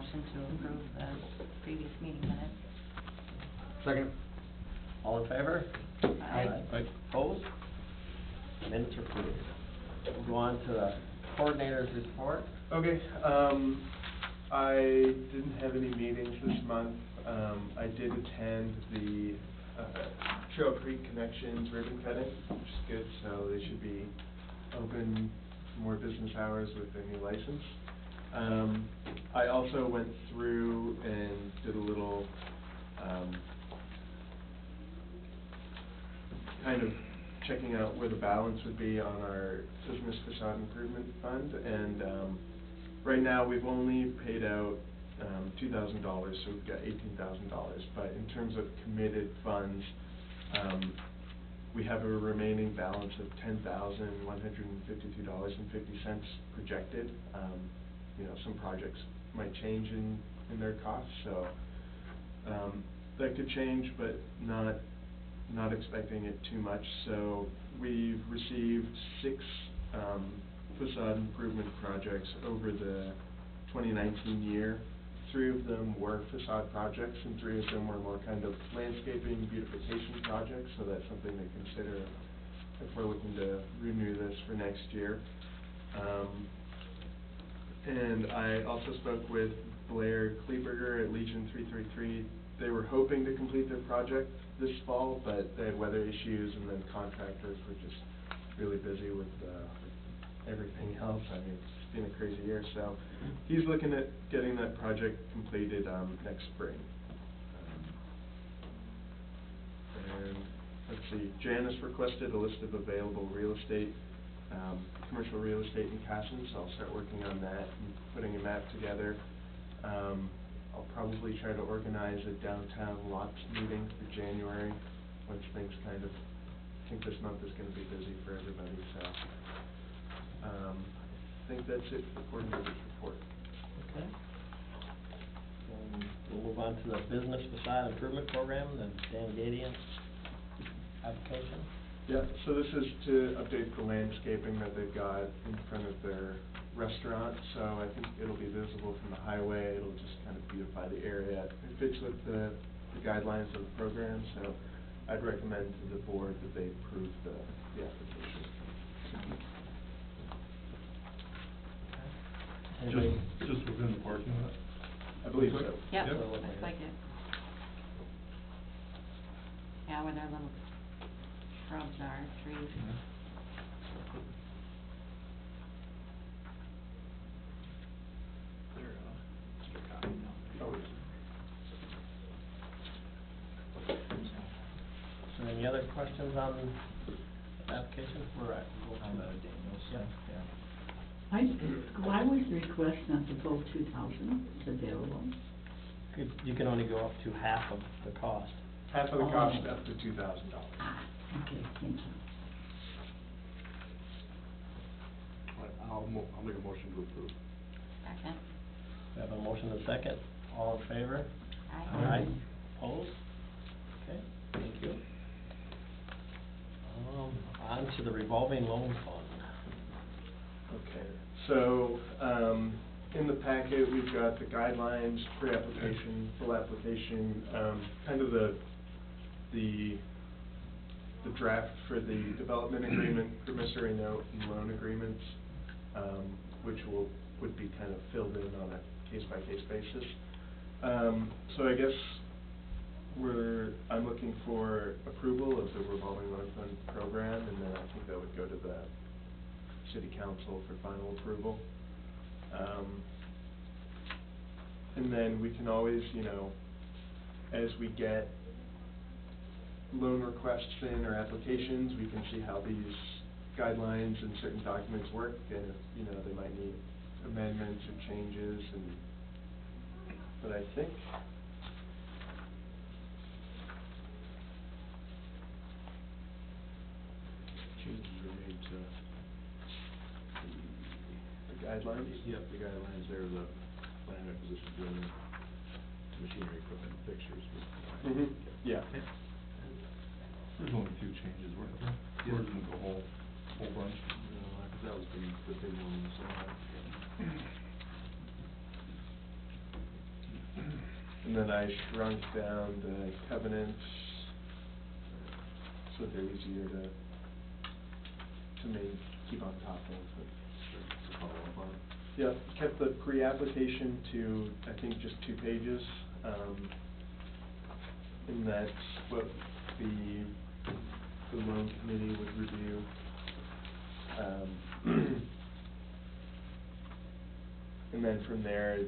motion to approve the previous meeting minutes. Second. All in favor? Aye. Aye. Opposed? Minutes are approved. We'll go on to the coordinator's report. Okay, I didn't have any meetings this month. I did attend the Trail Creek Connections ribbon cutting, which is good, so they should be open for more business hours with their new license. I also went through and did a little kind of checking out where the balance would be on our business facade improvement fund, and right now we've only paid out $2,000, so we've got $18,000. But in terms of committed funds, we have a remaining balance of $10,152.50 projected. You know, some projects might change in their costs, so that could change, but not expecting it too much. So we've received 6 facade improvement projects over the 2019 year. 3 of them were facade projects, and 3 of them were more kind of landscaping beautification projects, so that's something to consider if we're looking to renew this for next year. And I also spoke with Blair Kleberger at Legion 333. They were hoping to complete their project this fall, but they had weather issues, and then contractors were just really busy with everything else. I mean, it's been a crazy year, so he's looking at getting that project completed next spring. And let's see, Janice requested a list of available real estate, commercial real estate in Casson, so I'll start working on that and putting a map together. I'll probably try to organize a downtown lots meeting for January, once things kind of, I think this month is going to be busy for everybody, so I think that's it for the coordinator's report. Okay. We'll move on to the business facade improvement program, the Dan Gadian application. Yeah, so this is to update the landscaping that they've got in front of their restaurant, so I think it'll be visible from the highway. It'll just kind of beautify the area. It fits with the guidelines of the program, so I'd recommend to the board that they approve the application. Just within the parking lot? I believe so. Yep, Yep. looks like it. Yeah, where their little shrubs are, trees. So any other questions on the application? We're at, on the Daniels. Yeah. Why was the request not to vote 2,000 is available? You can only go up to half of the cost. Half of the cost up to $2,000. Ah, okay, thank you. I'll make a motion to approve. Second. We have a motion and a second. All in favor? Aye. Aye. Opposed? Okay, thank you. On to the revolving loan fund. Okay, so, in the packet, we've got the guidelines, pre-application, full application, kind of the draft for the development agreement, promissory note, and loan agreements, which would be kind of filled in on a case-by-case basis. So I guess I'm looking for approval of the revolving loan fund program, and then I think that would go to the city council for final approval. And then we can always, you know, as we get loan requests in or applications, we can see how these guidelines and certain documents work, and if, you know, they might need amendments or changes, but I think Changes were made to the guidelines. Yep, the guidelines there, the land acquisition building, machinery, equipment, fixtures. Mm-hmm, yeah. There's only 2 changes, weren't there? Yeah. Or isn't it the whole bunch? No, cause that was the big one on the slide. And then I shrunk down the covenants, so they're easier to keep on top of. To follow up on. Yep, kept the pre-application to, I think, just 2 pages, and that's what the loan committee would review. And then from there,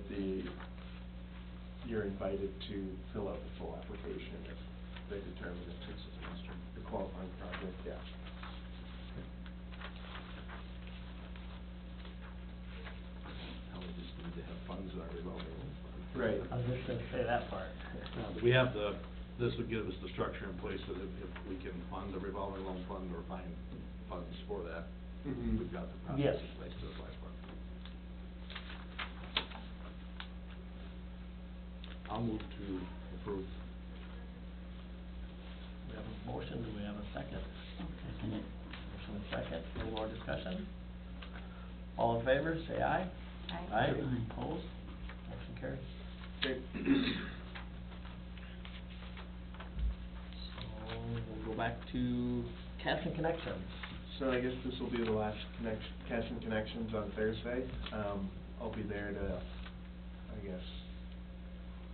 you're invited to fill out the full application if they determine it's a qualifying project, yeah. How we just need to have funds in our revolving loan fund. Right. I was just gonna say that part. We have this would give us the structure in place that if we can fund the revolving loan fund or find funds for that, Mhm. we've got the Yes. process in place to apply for it. I'll move to approve. We have a motion, do we have a second? I'll second it. Motion and second, any more discussion? All in favor, say aye. Aye. Aye, Aye. opposed, motion carries. Okay. So, we'll go back to Casson Connections. So I guess this will be the last Casson Connections on Thursday. I'll be there to, I guess,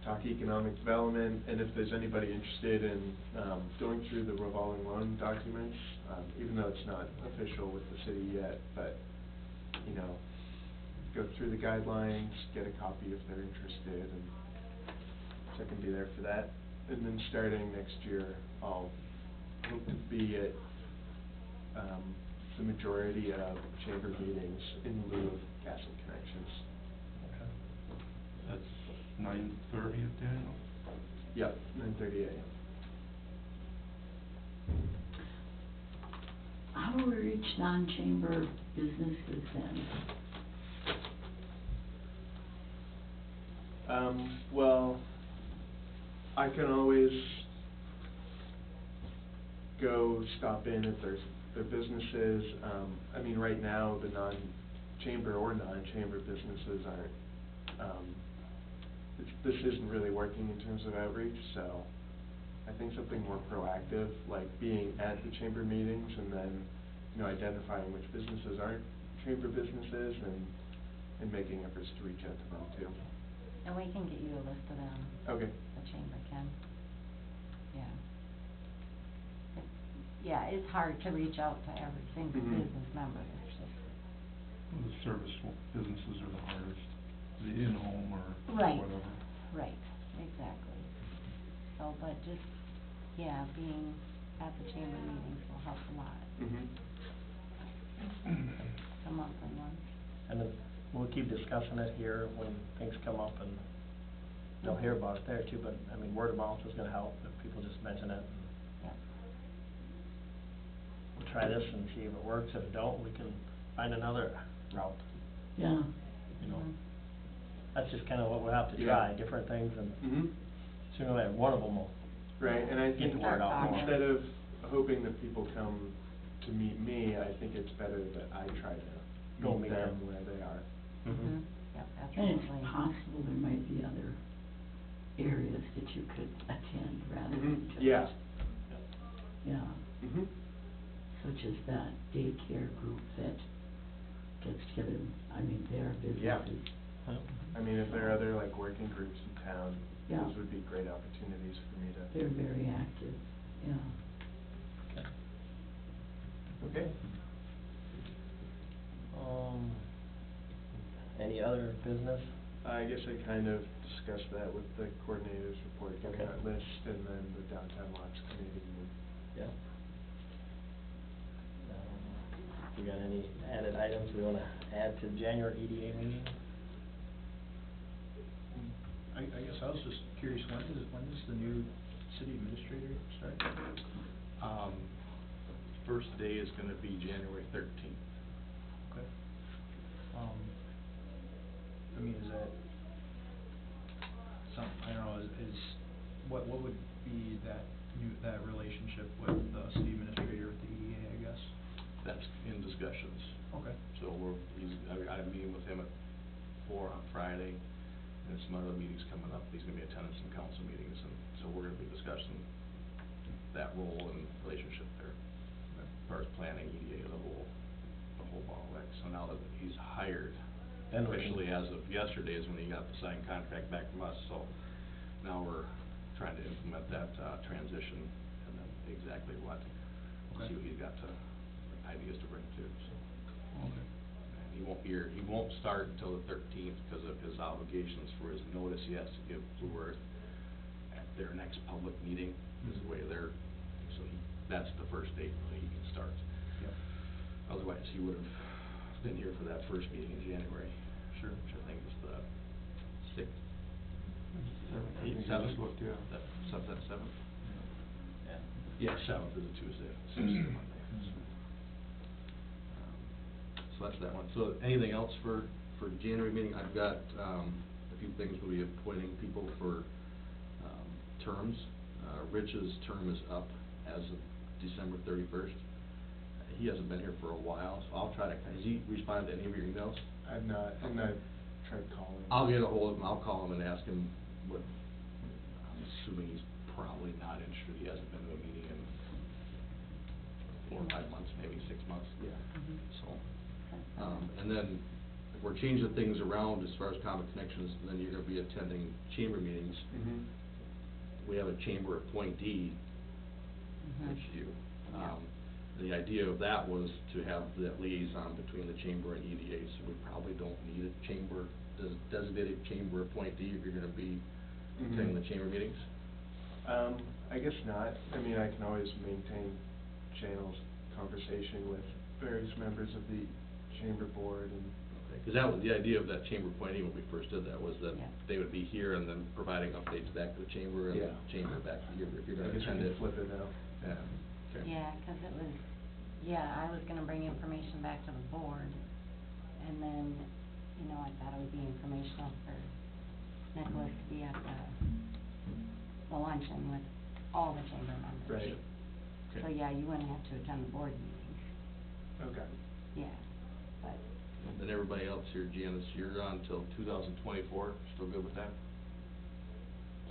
talk economic development, and if there's anybody interested in going through the revolving loan documents, even though it's not official with the city yet, but, you know, go through the guidelines, get a copy if they're interested, and so I can be there for that. And then starting next year, I'll hope to be at the majority of chamber meetings in lieu of Castle Connections. Okay. That's 9:30 at Daniel? Yep, 9:30 a.m. How do we reach non-chamber businesses then? Well, I can always go stop in if their businesses, I mean, right now, the non-chamber or non-chamber businesses aren't, this isn't really working in terms of outreach, so I think something more proactive, like being at the chamber meetings and then, you know, identifying which businesses aren't chamber businesses and making efforts to reach out to them too. And we can get you a list of them. Okay. The chamber can. Yeah. Yeah, it's hard to reach out to every single Mhm. business member, it's just. The service businesses are the hardest, the in-home or Right. whatever. Right, exactly. So, but just, yeah, being at the chamber meetings will help a lot, Mhm. the monthly ones. And then we'll keep discussing it here when things come up, and they'll hear about it there too, but, I mean, word of mouth is gonna help if people just mention it. Yep. We'll try this and see if it works, if it don't, we can find another route, Yeah, you know? Mhm. That's just kinda what we'll have to Yeah. try, different things, and Mhm. sooner or later, one of them will. Right, and I Get think the word out more. instead of hoping that people come to meet me, I think it's better that I try to Go meet meet them them. where they are. Mhm. Yep, and absolutely. it's possible there might be other areas that you could attend rather than Mhm. just. Yeah. Yeah, Mhm. such as that daycare group that gets together, I mean, their Yeah. businesses. Huh? I mean, if there are other like working groups in town, Yeah. those would be great opportunities for me to. They're very active, yeah. Okay. Okay. Any other business? I guess I kind of discussed that with the coordinators report, getting Okay. that list, and then the downtown lots committee. Yeah. We got any added items we wanna add to January EDA meeting? I guess I was just curious, when does the new city administrator start? First day is gonna be January 13th. Okay. I mean, is that I don't know, what would be that relationship with the city administrator with the EDA, I guess? That's in discussions. Okay. So I'm meeting with him at 4 on Friday, and some other meetings coming up. He's gonna be attending some council meetings, and so we're gonna be discussing that role and relationship there, as far as planning, EDA, the whole ball of wax. So now that he's hired, Then we can- officially as of yesterday is when he got the signed contract back from us, so now we're trying to implement that, transition, and then exactly what, Okay. see what he's got to, ideas to bring to, so. Okay. And he won't start until the 13th because of his obligations for his notice he has to give Blue Earth at their next public meeting, is the way they're, so that's the first date that he can start. Yep. Otherwise, he would've been here for that first meeting in January. Sure. Which I think is the 6th, I think I 7th? just looked, yeah. That 7th? Yeah. Yeah, 7th is a Tuesday, 6th is a Monday. So that's that one. So anything else for January meeting? I've got, a few things. We'll be appointing people for, terms. Rich's term is up as of December 31st. He hasn't been here for a while, so I'll try to, has he responded to any of your emails? I've not, and I've tried calling. I'll get a hold of him, I'll call him and ask him what, I'm assuming he's probably not interested, he hasn't been to a meeting in 4 or 5 months, maybe 6 months. Yeah. Mhm. So, and then if we're changing things around as far as Common Connections, then you're gonna be attending chamber meetings. Mhm. We have a chamber appointee, Mhm. that's you. Yeah. The idea of that was to have that liaison between the chamber and EDA, so we probably don't need a chamber, designated chamber appointee if you're gonna be attending the chamber meetings. I guess not. I mean, I can always maintain channels, conversation with various members of the chamber board and. Okay, 'cause that was the idea of that chamber appointee when we first did that, was that Yeah. they would be here and then providing updates back to the chamber and Yeah. the chamber back to you, if you're I gonna guess we attend can it. flip it now. Yeah, okay. Yeah, 'cause it was, I was gonna bring information back to the board, and then, I thought it would be informational for Nicholas to be at the luncheon with all the chamber members. Right. Okay. So, yeah, you wouldn't have to attend the board meetings, Okay. yeah, but, And then everybody else here, Janice, you're on until 2024, still good with that?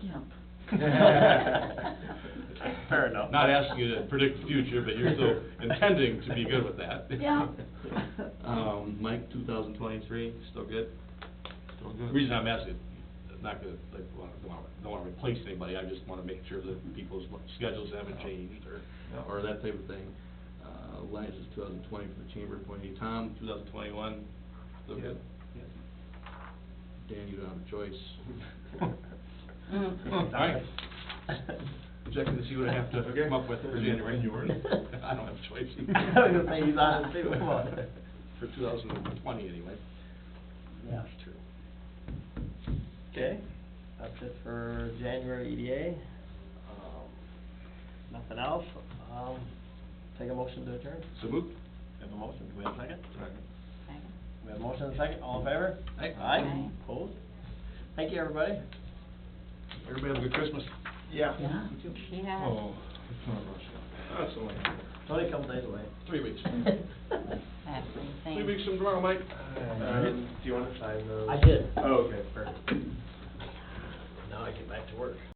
Yep. Fair enough. Not asking you to predict the future, but you're still intending to be good with that. Yeah. Mike, 2023, still good? Still good. The reason I'm asking, not gonna, don't wanna replace anybody, I just wanna make sure that people's schedules haven't changed, or that type of thing. Liza is 2020 for the chamber appointee. Tom, 2021, still good? Dan, you don't have a choice. All right. Checking to see what I have to come up with for January. Yours? I don't have a choice. I was gonna say, he's on it too, come on. For 2020 anyway. Yeah. That's true. Okay, that's it for January EDA. Nothing else, take a motion to adjourn. So moved. We have a motion, do we have a second? Second. second. We have a motion and a second, all in favor? Aye. Aye. Opposed? Thank you, everybody. Everybody have a good Christmas. Yeah. Yeah. Yeah. Oh, it's not rushing. That's only It's only a couple days away. 3 weeks. Exactly, 3 thanks. weeks from tomorrow, Mike. Do you wanna sign those? I did. Oh, okay, perfect. Now I get back to work.